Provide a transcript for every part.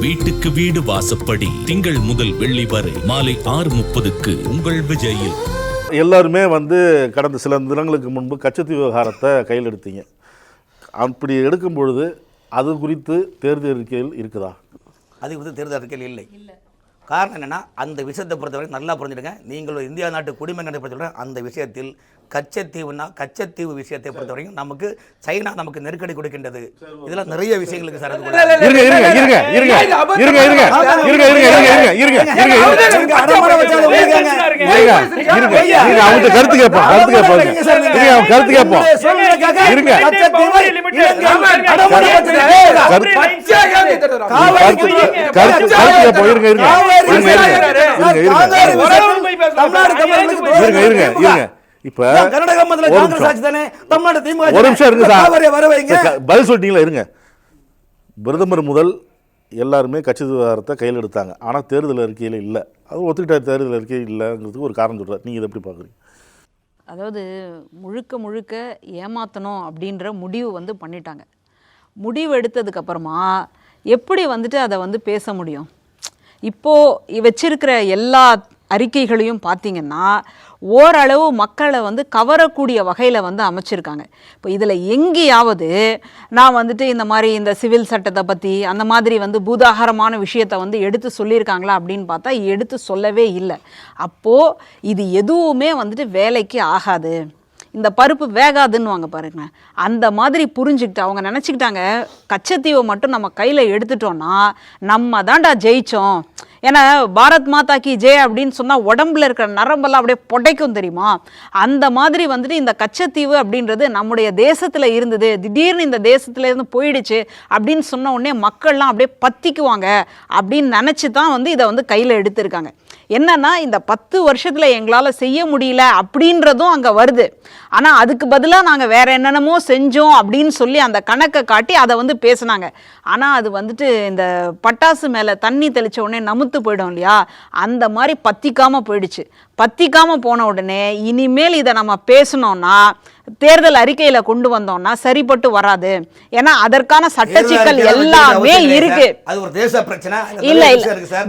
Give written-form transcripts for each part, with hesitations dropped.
வீட்டுக்கு வீடு வாசப்படி திங்கள் முதல் வெள்ளி வரை மாலை 6:30க்கு உங்கள் விஜயில். எல்லாருமே கடந்த சில தினங்களுக்கு முன்பு கச்சத்தீவு விவகாரத்தை கையில் எடுத்தீங்க. அப்படி எடுக்கும் பொழுது அது குறித்து தேர்தல் அறிக்கையில் இருக்குதா? அது குறித்து தேர்தல் அறிக்கையில் இல்லை. காரணம் என்னென்னா, அந்த விஷயத்தை பொறுத்தவரை நல்லா புரிஞ்சுடுங்க. நீங்கள் இந்தியா நாட்டு குடிமகனை பொறுத்தவரை அந்த விஷயத்தில் கச்சத்தீவு விஷயத்தை பொறுத்தவரைக்கும் நமக்கு சைனா நமக்கு நெருக்கடி கொடுக்கின்றது. இதெல்லாம் நிறைய விஷயங்களுக்கு சார் கருத்து இப்ப பதில் சொல்லிட்டீங்களா? இருங்க. பிரதமர் முதல் எல்லாருமே கட்சி விவகாரத்தை கையில் எடுத்தாங்க. ஆனா தேர்தல் அறிக்கையில் இல்லை. அது ஒத்துக்கிட்ட தேர்தல் அறிக்கை இல்லைங்கிறதுக்கு ஒரு காரணம் சொல்றாரு. நீங்க இதை எப்படி பாக்குறீங்க? அதாவது முழுக்க ஏமாத்தணும் அப்படின்ற முடிவு பண்ணிட்டாங்க. முடிவு எடுத்ததுக்கு அப்புறமா எப்படி அதை பேச முடியும்? இப்போ வச்சிருக்கிற எல்லா அறிக்கைகளையும் பார்த்தீங்கன்னா ஓரளவு மக்களை கவரக்கூடிய வகையில் அமைச்சிருக்காங்க. இப்போ இதில் எங்கேயாவது நான் இந்த மாதிரி இந்த சிவில் சட்டத்தை பற்றி அந்த மாதிரி பூதாகரமான விஷயத்தை எடுத்து சொல்லியிருக்காங்களா அப்படின்னு பார்த்தா எடுத்து சொல்லவே இல்லை. அப்போது இது எதுவுமே வேலைக்கு ஆகாது, இந்த பருப்பு வேகாதுன்னு பாருங்க. அந்த மாதிரி புரிஞ்சுக்கிட்டு அவங்க நினச்சிக்கிட்டாங்க, கச்சத்தீவை மட்டும் நம்ம கையில் எடுத்துட்டோன்னா நம்ம தான்டா ஜெயிச்சோம். ஏன்னா பாரத் மாதா கி ஜெய் அப்படின்னு சொன்னால் உடம்புல இருக்கிற நரம்பெல்லாம் அப்படியே புடைக்கும் தெரியுமா? அந்த மாதிரி இந்த கச்சத்தீவு அப்படின்றது நம்முடைய தேசத்தில் இருந்தது, திடீர்னு இந்த தேசத்துல இருந்து போயிடுச்சு அப்படின்னு சொன்ன உடனே மக்கள்லாம் அப்படியே பத்திக்குவாங்க அப்படின்னு நினச்சி தான் இதை கையில் எடுத்திருக்காங்க. என்னன்னா, இந்த 10 வருஷத்தில் எங்களால் செய்ய முடியல அப்படின்றதும் அங்கே வருது. ஆனால் அதுக்கு பதிலாக நாங்கள் வேற என்னென்னமோ செஞ்சோம் அப்படின்னு சொல்லி அந்த கணக்கை காட்டி அதை பேசினாங்க. ஆனால் அது இந்த பட்டாசு மேலே தண்ணி தெளித்த உடனே நமுத்து போயிடும் இல்லையா, அந்த மாதிரி பத்திக்காமல் போயிடுச்சு. பத்திக்காமல் போன உடனே இனிமேல் இதை நம்ம பேசணும்னா தேர்தல் அறிக்கையில கொண்டு வந்தோம்னா சரிப்பட்டு வராது. ஏன்னா அதற்கான சட்ட சிக்கல் எல்லாமே இருக்கு. அது ஒரு தேச பிரச்சனை இல்ல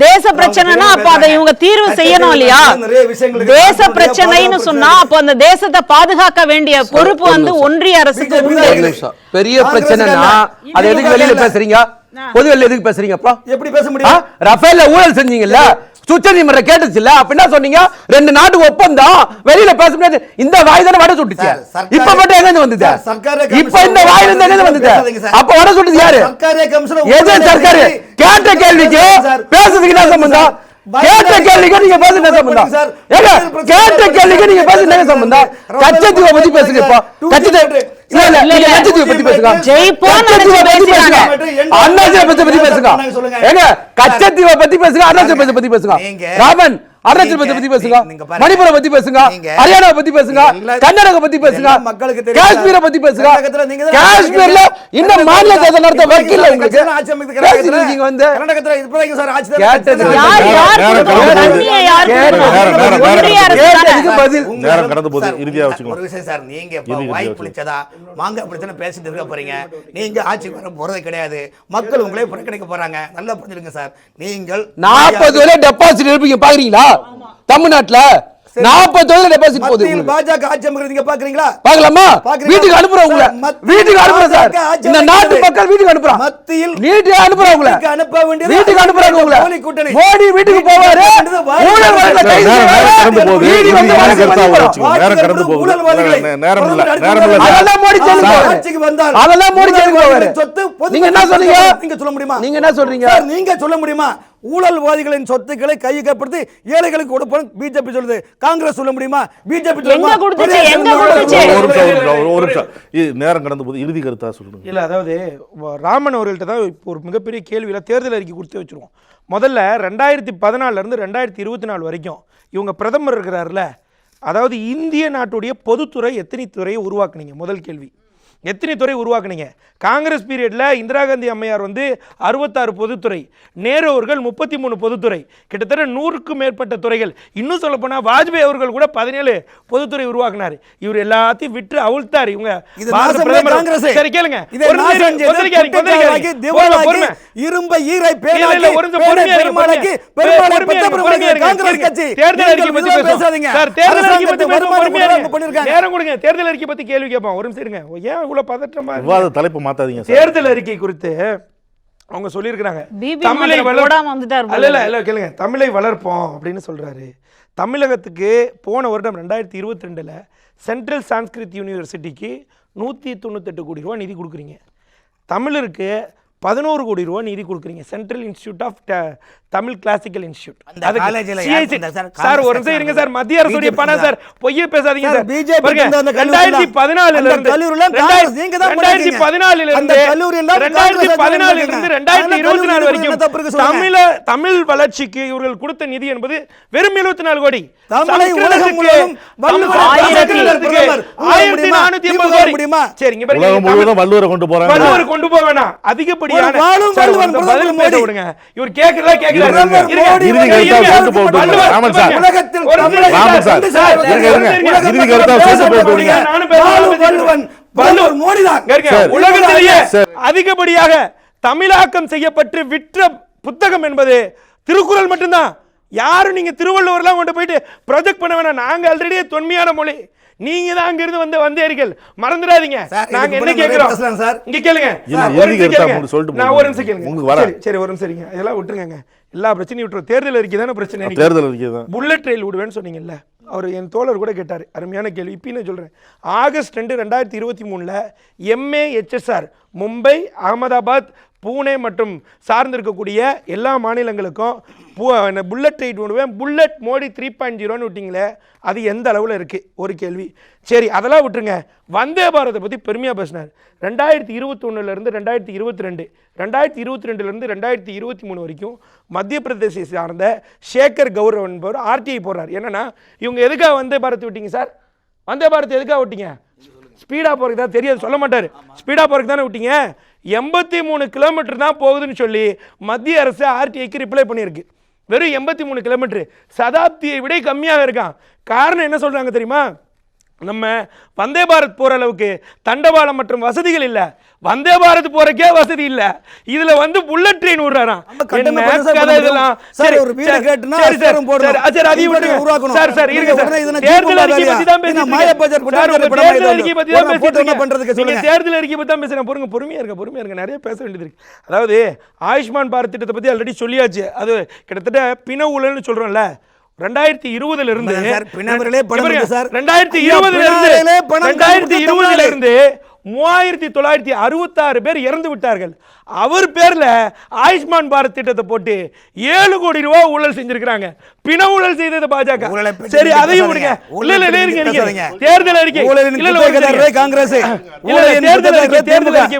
தேச பிரச்சனைனா அப்ப அதை இவங்க தீர்வு செய்யணும் இல்லையா? தேச பிரச்சனைன்னு சொன்னா அப்ப அந்த தேசத்தை பாதுகாக்க வேண்டிய பொறுப்பு ஒன்றிய அரசுக்கு உண்டு. பெரிய பிரச்சனைனா அதை எதுக்கு வெளியில பேசுறீங்க? பொதுவெளியில எதுக்கு பேசுறீங்க? அப்ப எப்படி பேச முடியும்? ரஃபேல்ல ஊழல் செஞ்சீங்கல்ல, உச்சநீதிமன்றம் கேட்டுச்சுல்ல, அப்ப என்ன சொன்னீங்க? 2 நாட்டு ஒப்பந்தம் வெளியில பேச முடியாது. இந்த வாய் தானே வட சுட்டுச்சு. இப்ப மட்டும் எங்க வந்தது? இப்ப இந்த வாயில இருந்து எங்க வந்தது? அப்ப வட சுட்டது யாரு? எது சர்க்காரு? கேட்ட கேள்விக்கு பேசுறதுக்கு என்ன சம்பந்தம்? கேட்ட கேள்விக்கு நீங்க பேச என்ன சம்பந்தம்? ஏங்க கேட்ட கேள்விக்கு நீங்க பேச என்ன சம்பந்தம்? கச்சத்தீவை பத்தி பேசுங்க. இப்ப கச்சத்தீவை கச்சத்தீவை பத்தி பேசுங்க. அண்ணாச்சியை பத்தி பேசுங்க. ஏங்க கச்சத்தீவை பத்தி பேசுங்க, அண்ணாச்சியை பத்தி பேசுங்க. ராமன் அருணாச்சல் பத்தி பேசுங்க, மணிப்புரம் பத்தி பேசுங்க, ஹரியானா பத்தி பேசுங்க, கர்நாடகா பத்தி பேசுங்க, காஷ்மீரை பத்தி பேசுங்க. காஷ்மீர்ல இன்னும் மாநில தேர்தல் நடத்த வக்கீல் உங்களுக்கு பேசிருக்கீங்க கர்நாடகத்துல இப்போதைக்கு சார் ஆட்சி கேட்டது பதில் நேரம் கடந்து போகுது. இறுதியா வச்சுக்கோ ஒரு விஷயம் சார், நீங்க வாய் புளிச்சதா மாங்க பிரச்சனை பேசிட்டு இருக்க போறீங்க. நீங்க ஆட்சி வர போறதே கிடையாது. மக்கள் உங்களே புறக்கணிக்க போறாங்க. நல்லா புரிஞ்சுருங்க சார். நீங்கள் 40 வரை டெபாசிட் எடுப்பீங்க பாக்குறீங்களா? தமிழ்நாட்டுல 40 டெபாசிட் போகுது. பாஜக ஆட்சி அமைக்கிறீங்க பாக்குறீங்களா? பார்க்கலாமா? வீட்டுக்கு அனுப்புறோம் உங்களை. வீட்டுக்கு அனுப்புறோம் சார். இந்த நாட்டு மக்கள் வீட்டுக்கு அனுப்புறோம். மத்தியில் வீட்டுக்கு அனுப்புறோம் உங்களை. அனுப்ப வேண்டியது வீட்டுக்கு அனுப்புறாங்க உங்களை. மோடி வீட்டுக்கு போவாரு. ஊழல்வாதிகளை கைது செய்வாரு. கடந்து போகுது. நேரம் கடந்து போகுது. நேரம் இல்ல. அதெல்லாம் மோடி ஜெயிலுக்கு போவாரு. ஆட்சிக்கு வந்தால் அதெல்லாம் மோடி ஜெயிலுக்கு போவாரு. சொத்து நீங்க என்ன சொல்றீங்க? நீங்க சொல்ல முடியுமா? நீங்க என்ன சொல்றீங்க சார்? நீங்க சொல்ல முடியுமா? ஊழல்வாதிகளின் சொத்துக்களை கையகப்படுத்தி ஏழைகளுக்கு கொடுப்போம் பிஜேபி சொல்லுது. காங்கிரஸ் சொல்ல முடியுமா? பிஜேபி நேரம் கடந்து போது இறுதி கருத்தா சொல்லுங்க. இல்ல, அதாவது ராமன் அவர்கள்ட்ட தான் இப்போ ஒரு மிகப்பெரிய கேள்வியில தேர்தல் அறிக்கை கொடுத்து வச்சிருவோம். முதல்ல 2014 இருந்து 2024 வரைக்கும் இவங்க பிரதமர் இருக்கிறாருல, அதாவது இந்திய நாட்டுடைய பொதுத்துறை எத்தனை துறையை உருவாக்குனீங்க? முதல் கேள்வி. எத்தனை துறை உருவாக்குனீங்க? காங்கிரஸ் பீரியட்ல இந்திரா காந்தி அம்மையார் வந்து 66 பொதுத்துறை, நேரு அவர்கள் 33 பொதுத்துறை, கிட்டத்தட்ட 100க்கும் மேற்பட்ட துறைகள். இன்னும் சொல்ல போனா வாஜ்பாய் அவர்கள் கூட 17 பொதுத்துறை உருவாக்குனார். இவர் எல்லாத்தையும் விட்டு அவுழ்த்தார். இவங்க சரி கேளுங்க, இரும்பை ஈரை பேராக்கி தேர்தல் அறிக்கை பத்தி கேள்வி கேட்பான். ஒரு நிமிஷம் இருங்க, ஏன் இவ்வளவு பதற்றமா தலைப்பு மாத்தாதீங்க. தேர்தல் அறிக்கை குறித்து அவங்க சொல்லியிருக்கிறாங்க, தமிழை கேளுங்க, தமிழை வளர்ப்போம் அப்படின்னு சொல்றாரு. தமிழகத்துக்கு போன வருடம் 2022 சென்ட்ரல் சான்ஸ்கிரிட் யூனிவர்சிட்டிக்கு 198 கோடி ரூபாய் நிதி கொடுக்குறீங்க. தமிழருக்கு 11 கோடி ரூபாய் நிதி கொடுக்குறீங்க. Central institute of Tamil classical institute. Sir ஒரு நிமிஷம் இருங்க சார், மத்திய அரசுடைய பணம் சார், பொய்யே பேசாதீங்க சார். 2014 இருந்து 2024 வரைக்கும் தமிழ் வளர்ச்சிக்கு இவர்கள் கொடுத்த நிதி என்பது வெறும் 74 கோடி. 1480 கோடி. சரிங்க, வள்ளுவரை கொண்டு போக வேணாம். அதிகப்படியான இவர் கேக்குறதா கேக்குறாரு. உலகத்திலேயே அதிகப்படியாக தமிழாக்கம் செய்யப்பட்டு விற்ற புத்தகம் என்பது திருக்குறள் மட்டும்தான். யாரும் நீங்க திருவள்ளுவர்லாம் கொண்டு போயிட்டு ப்ரொஜெக்ட் பண்ண வேணாம். நாங்க ஆல்ரெடி தொன்மையான மொழி, நீங்க தான் அங்க இருந்து வந்தேரிகள், மறந்துடாதீங்க. நாங்க என்ன கேக்குறோம் சார், இங்க கேளுங்க. நான் ஒரு நிமிஷம் கேளுங்க. சரி ஒரு நிமிஷம் இருங்க, இதெல்லாம் விட்டுருங்க, எல்லா பிரச்சனையும் விட்டுரும். தேர்தல் அறிக்கை தானே பிரச்சனை. தேர்தல் அறிக்கை தான். புல்லட் ரயில் விடுவேன்னு சொன்னீங்கல்ல, அவர் என் தோழர் கூட கேட்டார், அருமையான கேள்வி. இப்போ நான் சொல்கிறேன், August 2, 2023 MA HSR Mumbai, Ahmedabad, Pune மற்றும் சார்ந்திருக்கக்கூடிய எல்லா மாநிலங்களுக்கும் புல்லட் ட்ரெயின் விடுவேன், புல்லட் மோடி 3.0ன்னு விட்டிங்களே, அது எந்த அளவில் இருக்குது ஒரு கேள்வி. சரி அதெல்லாம் விட்டுருங்க, வந்தே பாரத்தை பற்றி பெருமையாக பேசினார். 2021 2022, 2022 2023 வரைக்கும் மத்திய பிரதேச சார்ந்த சேகர் கௌரவ் என்பவர் RTI போடுறார். என்னன்னா இவங்க எதுக்காக வந்தே பாரத் விட்டீங்க சார், வந்தே பாரத் எதுக்காக விட்டீங்க? ஸ்பீடாக போகிறதுக்கு தான் தெரியாது, சொல்ல மாட்டார். ஸ்பீடாக போகிறதுக்கு தானே விட்டீங்க. 83 கிலோமீட்டர் தான் போகுதுன்னு சொல்லி மத்திய அரசு RTIக்கு ரிப்ளை பண்ணியிருக்கு. வெறும் 83 கிலோமீட்டர், சதாப்தியை விட கம்மியாக இருக்கான். காரணம் என்ன சொல்கிறாங்க தெரியுமா? நம்ம வந்தே பாரத் போகிற அளவுக்கு தண்டவாளம் மற்றும் வசதிகள் இல்லை, வந்தே பாரத் போறக்கே வசதி இல்ல, இதுல வந்து புல்லட் ட்ரெயின் விடுறாராம். பொறுமையா இருக்க, நிறைய பேச வேண்டியது இருக்கு. அதாவது ஆயுஷ்மான் பாரத் திட்டத்தை பத்தி ஆல்ரெடி சொல்லியாச்சு. அது கிட்டத்தட்ட பிண ஊழல்னு சொல்றோம்ல, 2020 இருந்து 3966 பேர் இறந்து விட்டார்கள். அவர் பேர்ல ஆயுஷ்மான் பாரத் திட்டத்தை போட்டு 7 கோடி ரூபாய் ஊழல் செஞ்சிருக்காங்க. பிண ஊழல் செய்தது பாஜக. சரி அதையும் விடுங்க. தேர்தல் அறிக்கை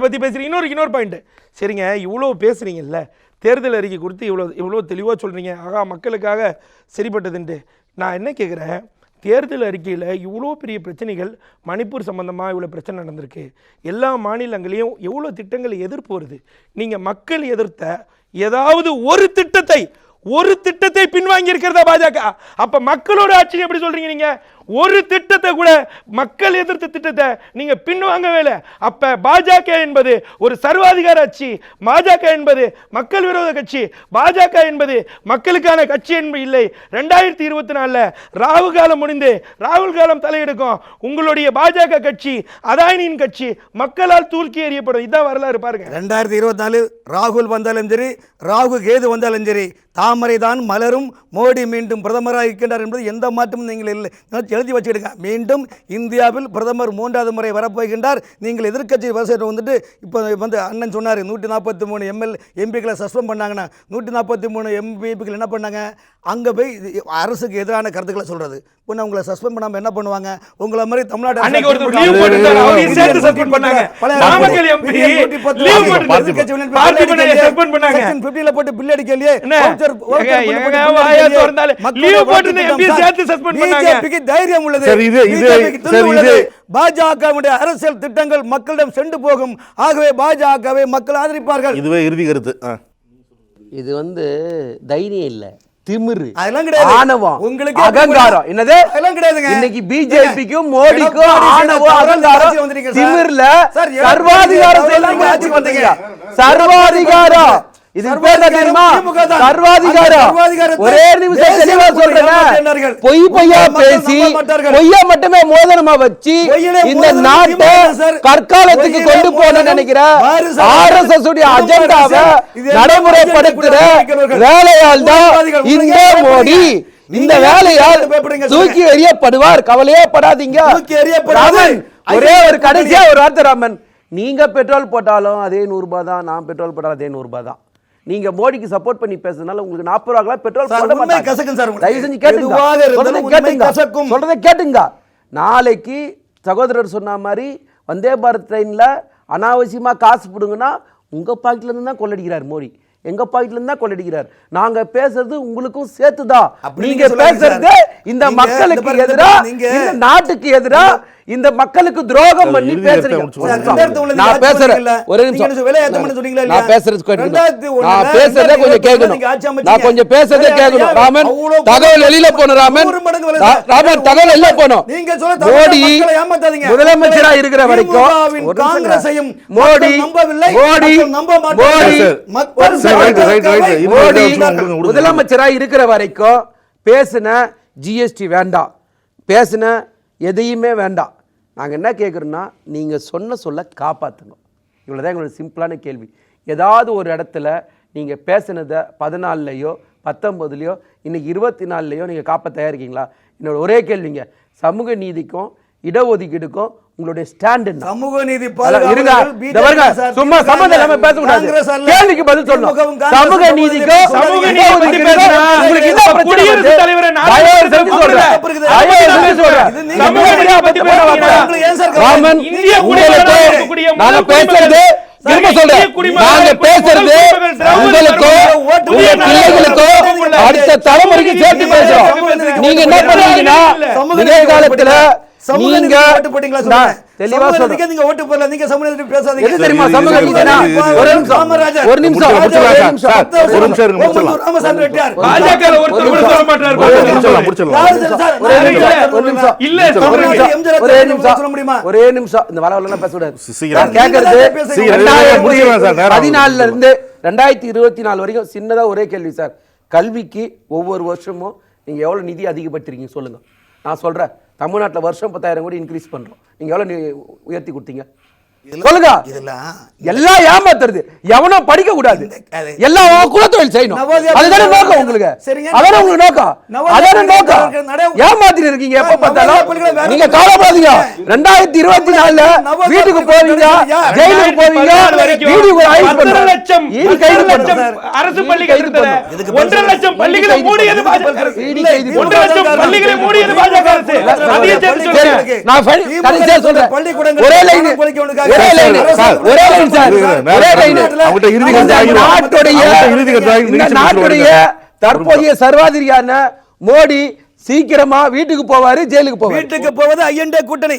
பத்தி பேசுறீங்க. இன்னொரு பாயிண்ட். சரிங்க, இவ்வளவு பேசுறீங்கல்ல, தேர்தல் அறிக்கை குறித்து இவ்வளோ தெளிவாக சொல்கிறீங்க, ஆகா மக்களுக்காக சரிப்பட்டதுன்ட்டு. நான் என்ன கேட்குறேன், தேர்தல் அறிக்கையில் இவ்வளோ பெரிய பிரச்சனைகள், மணிப்பூர் சம்பந்தமாக இவ்வளோ பிரச்சனை நடந்திருக்கு, எல்லா மாநிலங்களையும் எவ்வளோ திட்டங்கள் எதிர்ப்பு வருது. நீங்கள் மக்கள் எதிர்த்த ஏதாவது ஒரு திட்டத்தை பின்வாங்கி இருக்கிறதா பாஜக? அப்ப மக்களோட ஆட்சி எப்படி சொல்றீங்க? நீங்க ஒரு திட்டத்தை கூட, மக்கள் எதிர்த்த திட்டத்தை நீங்க பின்வாங்கவே இல்லை. அப்ப பாஜக என்பது ஒரு சர்வாதிகார ஆட்சி, பாஜக என்பது மக்கள் விரோத கட்சி, பாஜக என்பது மக்களுக்கான கட்சி என்பது இல்லை. 2024 ராகுல் காலம் முடிந்து ராகுல் காலம் தலையெடுக்கும். உங்களுடைய பாஜக கட்சி அதானியின் கட்சி, மக்களால் தூக்கி எறியப்படும். இதான் வரலாறு பாருங்க. 2024 ராகுல் வந்தாலும் சரி, ராகு கேது வந்தாலும் சரி, தாமரை தான் மலரும், மோடி மீண்டும் பிரதமராக இருக்கின்றார் என்பது எந்த மாற்றமும் நீங்கள் இல்லை, எழுதி வச்சுக்கிடுங்க. மீண்டும் இந்தியாவில் பிரதமர் 3வது முறை வரப்போகின்றார். நீங்கள் எதிர்க்கட்சி வரிசையில் வந்துட்டு இப்போ வந்து அண்ணன் சொன்னார் 143 எம்பிக்களை சஸ்பெண்ட் பண்ணாங்கன்னா, 143 எம்பிக்கள் என்ன பண்ணாங்க, அங்கே போய் அரசுக்கு எதிரான கருத்துக்களை சொல்றது. இப்போ உங்களை சஸ்பெண்ட் பண்ணாம என்ன பண்ணுவாங்க? உங்களை மாதிரி தமிழ்நாடு போட்டு பில் அடிக்கலையே, ஒருத்தர் பிஜேபிக்கு தைரியம் உள்ளது. பாஜகவுடைய அரசியல் திட்டங்கள் மக்களிடம் சென்று போகும். ஆகவே பாஜகவை மக்கள் ஆதரிப்பார்கள். இதுவே இறுதி கருத்து. இது தைரியம் இல்ல, திமிரு, அதெல்லாம் கிடையாது. ஆணவம், உங்களுக்கு அகங்காரம். என்னது அதெல்லாம் கிடையாதுங்க. இன்னைக்கு பிஜேபிக்கும் மோடிக்கும் ஆணவம், அகங்காரம், திமிர்ல சர்வாதிகாரம் ஆட்சி வந்தீங்க. சர்வாதிகாரம் இது பேர் தெரியுமா? சர்வாதிகாரம். ஒரே நிமிஷம் தெளிவா சொல்றேன். பொய்யா பேசி பொய்யா மட்டுமே மோதனமா வச்சு இந்த நாட்டை கற்காலத்துக்கு கொண்டு போன நினைக்கிற RSS உடைய அஜெண்டாவை நடைமுறைப்படுத்துற வேலையால் தான் இந்த மோடி. இந்த வேலையால் தூக்கி எறியப்படுவார். கவலையே படாதீங்க. ஒரே ஒரு கடைசியா ஒரு வார்த்தை ராமன், நீங்க பெட்ரோல் போட்டாலும் அதே 100 ரூபாய் தான், நான் பெட்ரோல் போட்டாலும் அதே 100 ரூபாய் தான். நீங்க மோடிக்கு சப்போர்ட் பண்ணி பேசுறதுனால உங்களுக்கு 40 ரூபாய்க்கு பெட்ரோல் போட மாட்டாங்க. தயவு செஞ்சு கேட்டுங்க, சொல்றதை கேட்டுங்க. நாளைக்கு சகோதரர் சொன்ன மாதிரி வந்தே பாரத் ட்ரெயின்ல அனாவசியமா காசு போடுங்கன்னா உங்க பாக்கெட்ல இருந்து தான் கொள்ளடிக்கிறார் மோடி, எங்க பாக்கெட்ல இருந்து தான் கொள்ளடிக்கிறார். நாங்க பேசுறது உங்களுக்கும் சேர்த்துதான். நீங்க பேசுறது இந்த மக்களுக்கு எதிரா, இந்த நாட்டுக்கு எதிரா, இந்த மக்களுக்கு துரோகம் பண்ணி பேசுறீங்க. நான் பேசுறேன் ஒரு நிமிஷம், நான் பேசுறது கொஞ்சம் கேட்கணும். நான் கொஞ்சம் பேசுறதே கேட்கணும். ராமன் தகவல் வெளியில போனோம். ராமன் தகவல் வெளியில போனோம். மோடி முதலமைச்சரா இருக்கிற வரைக்கும் மோடி முதலமைச்சரா இருக்கிற வரைக்கும் பேசின ஜிஎஸ்டி வேண்டாம், பேசின எதையுமே வேண்டாம். நாங்கள் என்ன கேட்குறோன்னா, நீங்கள் சொல்ல காப்பாற்றுங்க. இவ்வளோதான் எங்களோட சிம்பிளான கேள்வி. ஏதாவது ஒரு இடத்துல நீங்கள் பேசினதை 14லையோ 19லையோ இன்னைக்கு 24லையோ நீங்கள் காப்பாற்ற தயாரிக்கீங்களா? என்னோட ஒரே கேள்விங்க, சமூக நீதிக்கும் இடஒதுக்கீடுக்கும் உங்களுடைய ஸ்டாண்ட் என்ன? சமூக நீதி சும்மா சம்பந்தம் இல்லாம பேசக்கூடாது. கேள்விக்கு பதில் சொல்லணும். சமூக நீதிக்கும் உங்களுக்கு என்ன பிரச்சனை? தயவு செஞ்சு சொல்றேன். ராமன் நாங்க பேசுறது திரும்ப சொல்றேன், நாங்க பேசுறது உங்களுக்கோ உங்க பிள்ளைகளுக்கோ அடுத்த தலைமுறைக்கு சேர்த்து பேசுறோம். நீங்க என்ன பண்ணுவீங்கன்னா நிகழ்காலத்துல நீங்க தெளிவா சொல்றீங்க. நீங்க ஓட்டு போடல, நீங்க சமூகத்தை பேசாதீங்க. எது தெரியுமா சமூக நீதினா? ஒரு நிமிஷம் ராமசாமி ரெட்டியார் பாஜக ஒருத்தர் கூட சொல்ல மாட்டார். ஒரே நிமிஷம் இந்த வளவலனா பேச கூடாது. நான் கேக்குறது 14ல இருந்து 2024 வரைக்கும் சின்னதா ஒரே கேள்வி சார். கல்விக்கு ஒவ்வொரு வருஷமும் நீங்க எவ்வளவு நிதி அதிகப்படுத்திருக்கீங்க சொல்லுங்க. நான் சொல்றேன், தமிழ்நாட்டில் வருஷம் 10,000 கோடி இன்க்ரீஸ் பண்றோம். நீங்க எவ்வளவு உயர்த்தி கொடுத்தீங்க சொல்லுங்க. எல்லாம் ஏமாத்துறது, எவனும் படிக்க கூடாது, எல்லாம் குலத்தொழில் செய்யணும். அதுதானே நோக்கம் உங்களுக்கு. அதானே உங்களுக்கு நோக்கம், அதானே நோக்கம். ஏமாத்திட்டு இருக்கீங்க எப்ப பார்த்தாலும். நீங்க கவலைப்படாதீங்க, 2024ல வீட்டுக்கு போவீங்க, ஜெயிலுக்கு போவீங்க. அரசு பள்ளிகள் 1.5 லட்சம் பள்ளிகளை மூடியது பாஜக அரசு. 1.5 லட்சம் பள்ளிகளை மூடியது பாஜக அரசு. நான் கடைசியா சொல்றேன், ஒரே லைன் தற்போதைய சர்வாதிகாரியான மோடி சீக்கிரமா வீட்டுக்கு போவாரு, ஜெயிலுக்கு போவாரு. வீட்டுக்கு போவது ஐஎன்டி கூட்டணி,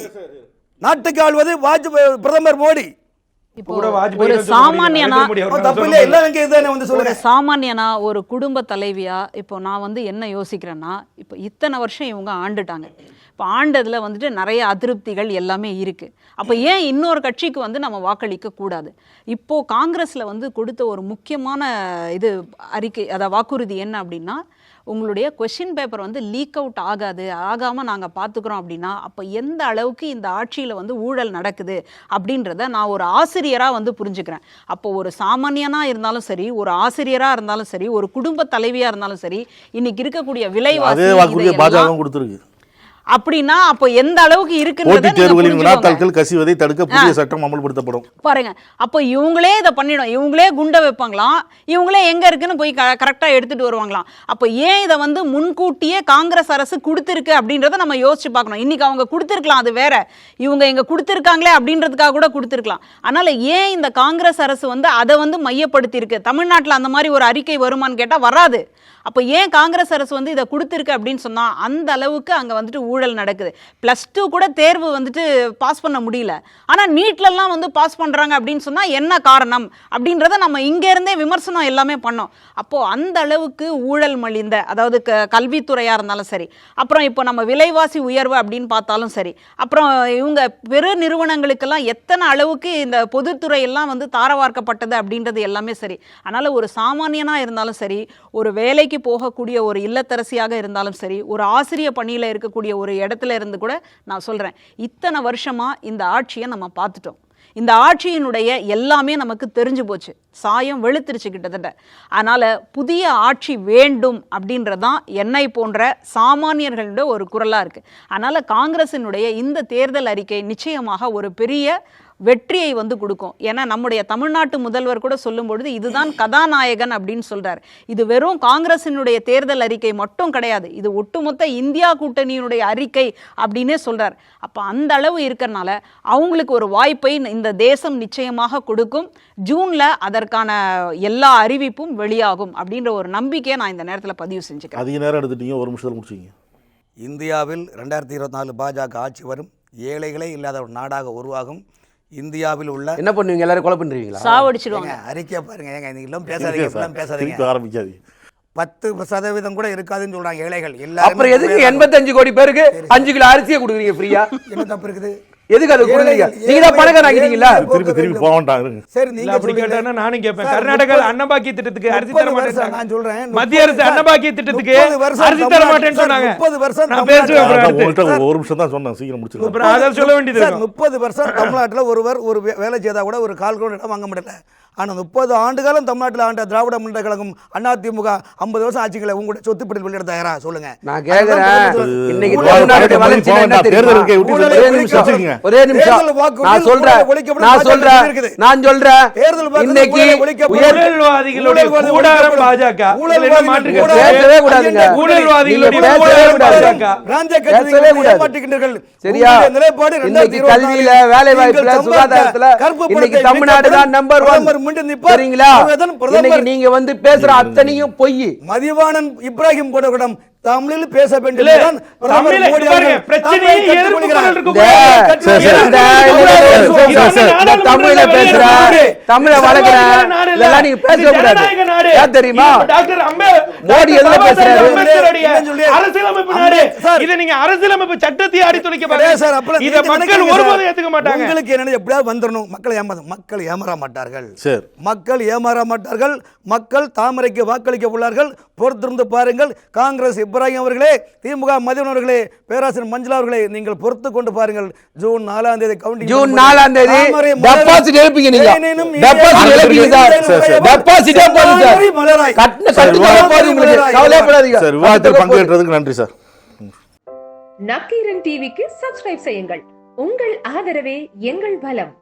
நாட்டுக்கு ஆள்வது பிரதமர் மோடி. ஒரு சாமானியனா ஒரு குடும்ப தலைவியா இப்போ நான் என்ன யோசிக்கிறேன்னா, இப்போ இத்தனை வருஷம் இவங்க ஆண்டுட்டாங்க. இப்போ ஆண்டதுல நிறைய அதிருப்திகள் எல்லாமே இருக்கு. அப்போ ஏன் இன்னொரு கட்சிக்கு நம்ம வாக்களிக்க கூடாது? இப்போ காங்கிரஸ்ல கொடுத்த ஒரு முக்கியமான இது அறிக்கை, அதாவது வாக்குறுதி என்ன அப்படின்னா, உங்களுடைய கொஸ்டின் பேப்பர் லீக் அவுட் ஆகாமல் நாங்கள் பார்த்துக்குறோம் அப்படின்னா, அப்போ எந்த அளவுக்கு இந்த ஆட்சியில் ஊழல் நடக்குது அப்படின்றத நான் ஒரு ஆசிரியராக புரிஞ்சுக்கிறேன். அப்போ ஒரு சாமானியனாக இருந்தாலும் சரி, ஒரு ஆசிரியராக இருந்தாலும் சரி, ஒரு குடும்ப தலைவியாக இருந்தாலும் சரி, இன்னைக்கு இருக்கக்கூடிய விலைவாசி அப்படின்னா அப்போ எந்த அளவுக்கு இருக்குன்றத போட்டித் நீங்க தேர்வுகளின் புரிஞ்சுக்கோங்க. வினாத்தாள்கள் கசிவதை தடுக்க புதிய சட்டம் அமல்படுத்தப்படும். பாருங்க, அப்போ இவங்களே இதை பண்ணிடும், இவங்களே குண்டை வைப்பாங்களாம், இவங்களே எங்க இருக்குன்னு போய் கரெக்டா எடுத்துட்டு வருவாங்களாம். அப்போ ஏன் இதை வந்து முன்கூட்டியே காங்கிரஸ் அரசு கொடுத்துருக்கு அப்படின்றத நம்ம யோசிச்சு பார்க்கணும். இன்னைக்கு அவங்க கொடுத்துருக்கலாம், அது வேற, இவங்க எங்க கொடுத்துருக்காங்களே அப்படின்றதுக்காக கூட கொடுத்துருக்கலாம். அதனால ஏன் இந்த காங்கிரஸ் அரசு வந்து அதை வந்து மையப்படுத்தி இருக்கு? தமிழ்நாட்டில் அந்த மாதிரி ஒரு அறிக்கை வருமானு கேட்டால் வராது. அப்போ ஏன் காங்கிரஸ் அரசு வந்து இதை கொடுத்துருக்கு அப்படின்னு சொன்னால் அந்த அளவுக்கு அங்கே வந்துட்டு ஊழல் நடக்குது. +2 கூட தேர்வு வந்துட்டு பாஸ் பண்ண முடியல, ஆனால் நீட்லலாம் வந்து பாஸ் பண்ணுறாங்க அப்படின்னு சொன்னால் என்ன காரணம் அப்படின்றத நம்ம இங்கேருந்தே விமர்சனம் எல்லாமே பண்ணோம். அப்போது அந்த அளவுக்கு ஊழல் மலிந்த, அதாவது கல்வித்துறையாக இருந்தாலும் சரி, அப்புறம் இப்போ நம்ம விலைவாசி உயர்வு அப்படின்னு பார்த்தாலும் சரி, அப்புறம் இவங்க பெரு நிறுவனங்களுக்கெல்லாம் எத்தனை அளவுக்கு இந்த பொதுத்துறையெல்லாம் வந்து தாரவார்க்கப்பட்டது அப்படின்றது எல்லாமே சரி. அதனால் ஒரு சாமானியனாக இருந்தாலும் சரி, ஒரு வேலைக்கு போகக்கூடிய ஒரு இல்லத்தரசியாக இருந்தாலும் சரி, ஒரு ஆசிரிய பணியில் இருக்கக்கூடிய ஒரு இடத்துல இருந்து கூட நான் சொல்கிறேன், இத்தனை வருஷமாக இந்த ஆட்சியை நம்ம பார்த்துட்டோம். இந்த ஆட்சியினுடைய எல்லாமே நமக்கு தெரிஞ்சு போச்சு, சாயம் வெளுத்துருச்சு கிட்டத்தட்ட. அதனால் புதிய ஆட்சி வேண்டும் அப்படின்றதான் என்னை போன்ற சாமானியர்களுடைய ஒரு குரலாக இருக்குது. அதனால் காங்கிரசினுடைய இந்த தேர்தல் அறிக்கை நிச்சயமாக ஒரு பெரிய வெற்றியை வந்து கொடுக்கும். ஏன்னா நம்முடைய தமிழ்நாட்டு முதல்வர் கூட சொல்லும் பொழுது இதுதான் கதாநாயகன் அப்படின்னு சொல்றாரு. இது வெறும் காங்கிரசினுடைய தேர்தல் அறிக்கை மட்டும் கிடையாது, இது ஒட்டுமொத்த இந்தியா கூட்டணியினுடைய அறிக்கை அப்படின்னே சொல்றார். அப்ப அந்த அளவு இருக்கிறனால அவங்களுக்கு ஒரு வாய்ப்பை இந்த தேசம் நிச்சயமாக கொடுக்கும். ஜூன்ல அதற்கான எல்லா அறிவிப்பும் வெளியாகும் அப்படின்ற ஒரு நம்பிக்கையை நான் இந்த நேரத்தில் பதிவு செஞ்சுக்கிறேன். அதிக நேரம் எடுத்துட்டீங்க, ஒரு நிமிஷத்தில் முடிச்சிங்க. இந்தியாவில் 2024 பாஜக ஆட்சி வரும், ஏழைகளே இல்லாத ஒரு நாடாக உருவாகும். இந்தியாவில் உள்ள என்ன பண்ணுவீங்க? எல்லாரும் கொலை பண்றீங்களா? சாவடிச்சிடுவாங்க. அறிக்கை பாருங்க, ஏங்க நீங்களும் பேசாதீங்க. ஆரம்பிக்காது. 10% கூட இருக்காதுன்னு சொல்றாங்க ஏழைகள். அப்புறம் எதுக்கு 85 கோடி பேருக்கு 5 கிலோ அரிசியை கொடுக்குறீங்க ஃப்ரீயா? என்ன தப்பு இருக்குது? எதுக்கு அது கொடுக்குறீங்க? நீங்க தான் பணக்காரங்க ஆகிட்டீங்களா? திருப்பி போக வேண்டாம். சரி, நீங்க அப்படி கேட்டானா நானும் கேட்பேன். கர்நாடகா அன்னபாக்கிய திட்டத்துக்கு அரிசி தர மாட்டேன் நான் சொல்றேன். மத்திய அரசு அன்னபாக்கிய திட்டத்துக்கு அரிசி தர மாட்டேன்னு சொன்னாங்க. 30% நான் பேசுவேன். ஒரு நிமிஷம் தான் சொன்னேன், சீக்கிரம் முடிச்சிருக்கேன். அப்புறம் அத சொல்ல வேண்டியது சார், 30% தமிழ்நாட்டுல ஒருவர் ஒரு வேலை செய்தா கூட ஒரு 1/4 கோடி இடம் வாங்க முடியல. ஆனா 30 ஆண்டு காலம் தமிழ்நாட்டில் ஆண்ட திராவிட முன்னேற்ற கழகம் அதிமுக 50 வருஷம் ஆட்சிகளை உங்களுடைய சொத்து பட்டியல் வெளியிட தயாரா? சொல்லுங்க. நான் கேக்குறேன், இன்னைக்கு தமிழ்நாட்டுடைய வளர்ச்சி என்ன தெரியுமா? ஒரே நிமிஷம் நான் சொல்றேன் இன்னைக்கு ஊழல்வாதிகளுடைய கூடாரம் பாஜக. பேசவே கூடாதுங்க, ஊழல்வாதிகளுடைய பேசவே கூடாது. சரியா? இன்னைக்கு கல்வியில, வேலை வாய்ப்புல, சுகாதாரத்துல இன்னைக்கு தமிழ்நாடு தான் நம்பர் 1. சரிங்களா? இன்னைக்கு நீங்க வந்து பேசுற அத்தனையும் பொய். மதிவாணன் இப்ராஹிம் கூட தமிழில் பேச வேண்டும். தமிழ்ல பேசுற, தமிழ வளர்க்கிறேன், இதெல்லாம் நீங்க பேசக்கூடாது. ஏன் தெரியுமா? மோடி எதுல பேசுறாரு? அரசியலமைப்பு நாடு. இத நீங்க அரசியலமைப்பு சட்டத்தை அடித்துரைக்க பாருங்க. இத மக்கள் ஒருபோதும் ஏத்துக்க மாட்டாங்க. உங்களுக்கு என்ன எப்படியாவது வந்துடணும். மக்கள் ஏமாற மாட்டார்கள். மக்கள் ஏமாற மாட்டார்கள். மக்கள் தாமரைக்கு வாக்களிக்க உள்ளார்கள். பொறுத்திருந்து பாருங்கள். காங்கிரஸ் இப்ராஹிம் அவர்களே, திமுக மதிவன் அவர்களே, பேராசிரியர் மஞ்சள் அவர்களே, நீங்கள் பொறுத்து கொண்டு பாருங்கள். ஜூன் 4ஆம் தேதி கவுண்டிங். ஜூன் 4ஆம் தேதி டெபாசிட் எழுப்பீங்க. நீங்க டெபாசிட் எழுப்பீங்க சார். டெபாசிட்டே போடுங்க சார். கட்டுன போடுங்க. உங்களுக்கு கவலைப்படாதீங்க சார். விவாதத்தில் பங்கேற்றதுக்கு நன்றி சார். நக்கீரன் டிவிக்கு சப்ஸ்கிரைப் செய்யுங்கள். உங்கள் ஆதரவே எங்கள் பலம்.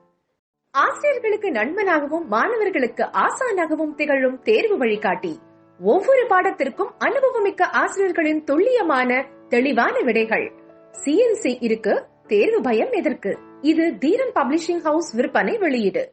ஆசிரியர்களுக்கு நண்பனாகவும் மாணவர்களுக்கு ஆசானாகவும் திகழும் தேர்வு வழிகாட்டி. ஒவ்வொரு பாடத்திற்கும் அனுபவமிக்க ஆசிரியர்களின் துல்லியமான தெளிவான விடைகள். CNC இருக்கு, தேர்வு பயம் எதற்கு? இது தீரன் பப்ளிஷிங் ஹவுஸ் விற்பனை வெளியீடு.